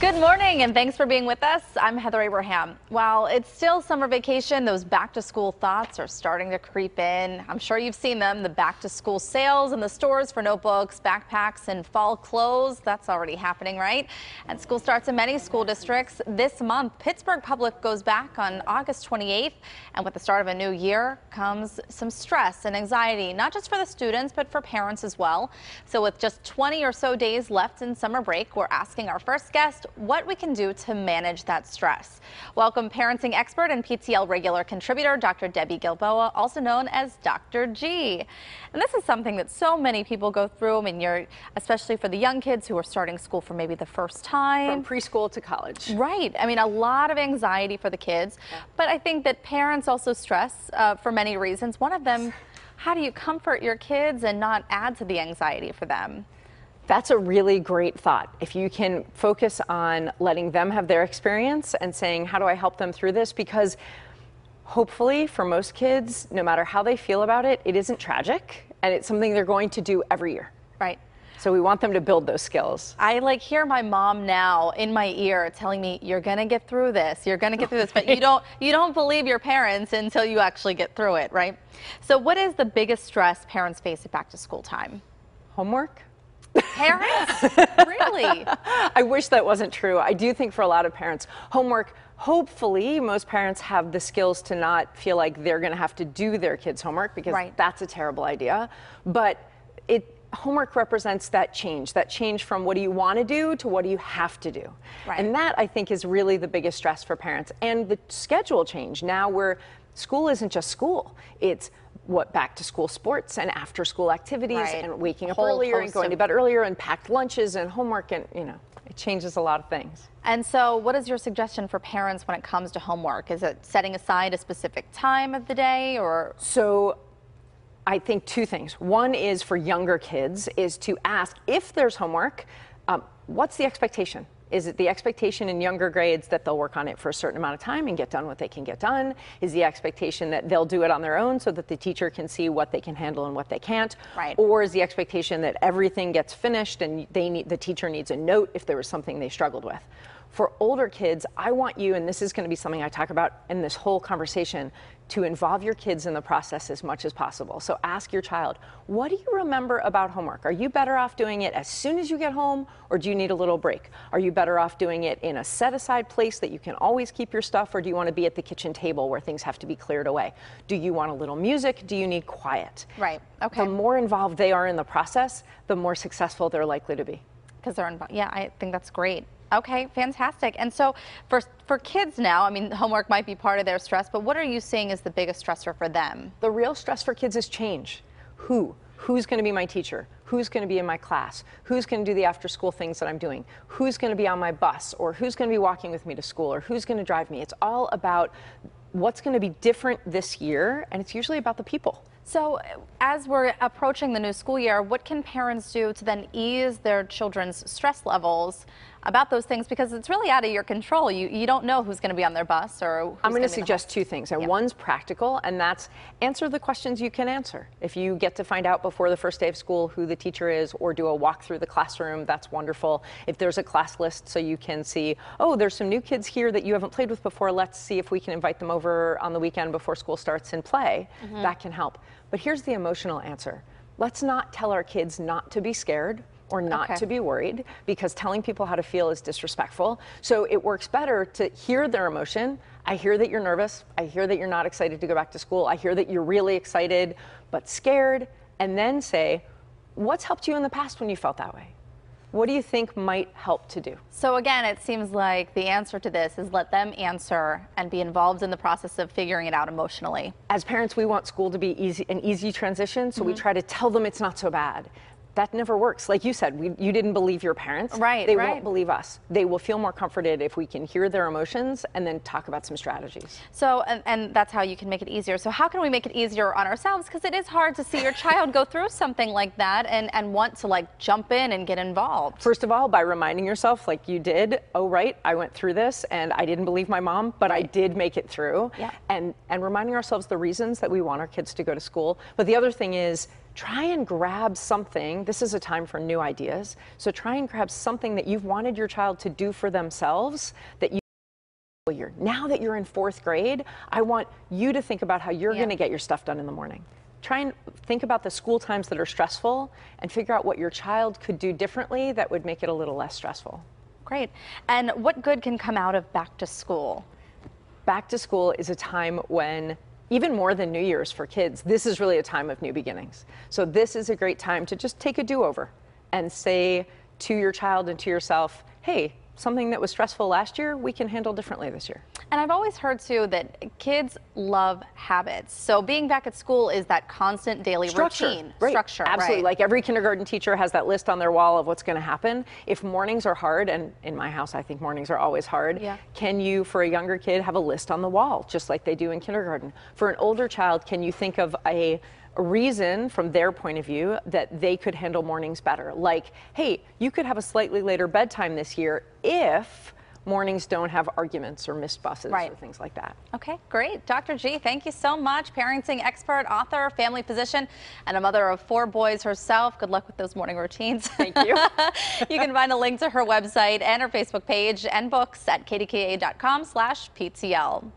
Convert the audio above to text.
Good morning and thanks for being with us. I'm Heather Abraham. While it's still summer vacation, those back to school thoughts are starting to creep in. I'm sure you've seen them, the back to school sales in the stores for notebooks, backpacks, and fall clothes. That's already happening, right? And school starts in many school districts this month. Pittsburgh Public goes back on August 28th. And with the start of a new year comes some stress and anxiety, not just for the students, but for parents as well. So with just 20 or so days left in summer break, we're asking our first guest what we can do to manage that stress. Welcome parenting expert and PTL regular contributor, Dr. Debbie Gilboa, also known as Dr. G. And this is something that so many people go through. I mean, especially for the young kids who are starting school for maybe the first time. From preschool to college. Right. I mean, a lot of anxiety for the kids. Yeah. But I think that parents also stress for many reasons. One of them, how do you comfort your kids and not add to the anxiety for them? That's a really great thought. If you can focus on letting them have their experience and saying, how do I help them through this? Because hopefully for most kids, no matter how they feel about it, it isn't tragic and it's something they're going to do every year. Right. So we want them to build those skills. I hear my mom now in my ear telling me, you're going to get through this. You're going to get through this. But you don't believe your parents until you actually get through it. Right. So what is the biggest stress parents face at back to school time? Homework. Parents? Really? I wish that wasn't true. I do think for a lot of parents, homework, hopefully most parents have the skills to not feel like they're going to have to do their kids' homework, because that's a terrible idea. But homework represents that change from what do you want to do to what do you have to do. Right. And that, I think, is really the biggest stress for parents. And the schedule change now, where school isn't just school. It's back to school sports and after school activities and waking up earlier and going to bed earlier and packed lunches and homework, and it changes a lot of things. And so what is your suggestion for parents when it comes to homework? Is it setting aside a specific time of the day, or? So I think two things. One is for younger kids is to ask if there's homework, what's the expectation? Is it the expectation in younger grades that they'll work on it for a certain amount of time and get done what they can get done? Is the expectation that they'll do it on their own so that the teacher can see what they can handle and what they can't? Right. Or is the expectation that everything gets finished and the teacher needs a note if there was something they struggled with? For older kids, I want you, and this is going to be something I talk about in this whole conversation, to involve your kids in the process as much as possible. So ask your child, what do you remember about homework? Are you better off doing it as soon as you get home, or do you need a little break? Are you better off doing it in a set-aside place that you can always keep your stuff, or do you want to be at the kitchen table where things have to be cleared away? Do you want a little music? Do you need quiet? Right. Okay. The more involved they are in the process, the more successful they're likely to be. Because they're involved. Yeah, I think that's great. Okay, fantastic. And so for kids now, I mean, homework might be part of their stress, but what are you seeing as the biggest stressor for them? The real stress for kids is change. Who's going to be my teacher? Who's going to be in my class? Who's going to do the after school things that I'm doing? Who's going to be on my bus? Or who's going to be walking with me to school? Or who's going to drive me? It's all about what's going to be different this year, and it's usually about the people. So as we're approaching the new school year, what can parents do to then ease their children's stress levels about those things? Because it's really out of your control. You don't know who's going to be on their bus or who's I'm going to suggest two things. And one's practical, and that's answer the questions you can answer. If you get to find out before the first day of school who the teacher is, or do a walk through the classroom, that's wonderful. If there's a class list so you can see, oh, there's some new kids here that you haven't played with before, let's see if we can invite them over on the weekend before school starts and play. That can help. But here's the emotional answer. Let's not tell our kids not to be scared or not to be worried, because telling people how to feel is disrespectful. So it works better to hear their emotion. I hear that you're nervous. I hear that you're not excited to go back to school. I hear that you're really excited but scared. And then say, what's helped you in the past when you felt that way? What do you think might help to do? So again, it seems like the answer to this is let them answer and be involved in the process of figuring it out emotionally. As parents, we want school to be an easy transition, so we try to tell them it's not so bad. That never works. Like you said, you didn't believe your parents. Right, They won't believe us. They will feel more comforted if we can hear their emotions and then talk about some strategies. So, and that's how you can make it easier. So how can we make it easier on ourselves? Because it is hard to see your child go through something like that and want to jump in and get involved. First of all, by reminding yourself, like you did, oh, right, I went through this and I didn't believe my mom, but I did make it through. Yeah. And reminding ourselves the reasons that we want our kids to go to school. But the other thing is, try and grab something. This is a time for new ideas. So try and grab something that you've wanted your child to do for themselves that you now that you're in 4th grade, I want you to think about how you're going to get your stuff done in the morning. Try and think about the school times that are stressful and figure out what your child could do differently that would make it a little less stressful. Great. And what good can come out of back to school? Back to school is a time when, even more than New Year's for kids, this is really a time of new beginnings. So this is a great time to just take a do-over and say to your child and to yourself, hey, something that was stressful last year, we can handle differently this year. And I've always heard too that kids love habits. So being back at school is that constant daily routine. Right. Structure. Absolutely. Right. Like every kindergarten teacher has that list on their wall of what's going to happen. If mornings are hard, and in my house I think mornings are always hard, can you, for a younger kid, have a list on the wall, just like they do in kindergarten? For an older child, can you think of a reason from their point of view that they could handle mornings better? Like, hey, you could have a slightly later bedtime this year if mornings don't have arguments or missed buses or things like that. Okay, great. Dr. G, thank you so much. Parenting expert, author, family physician, and a mother of 4 boys herself. Good luck with those morning routines. Thank you. You can find a link to her website and her Facebook page and books at kdka.com/PTL.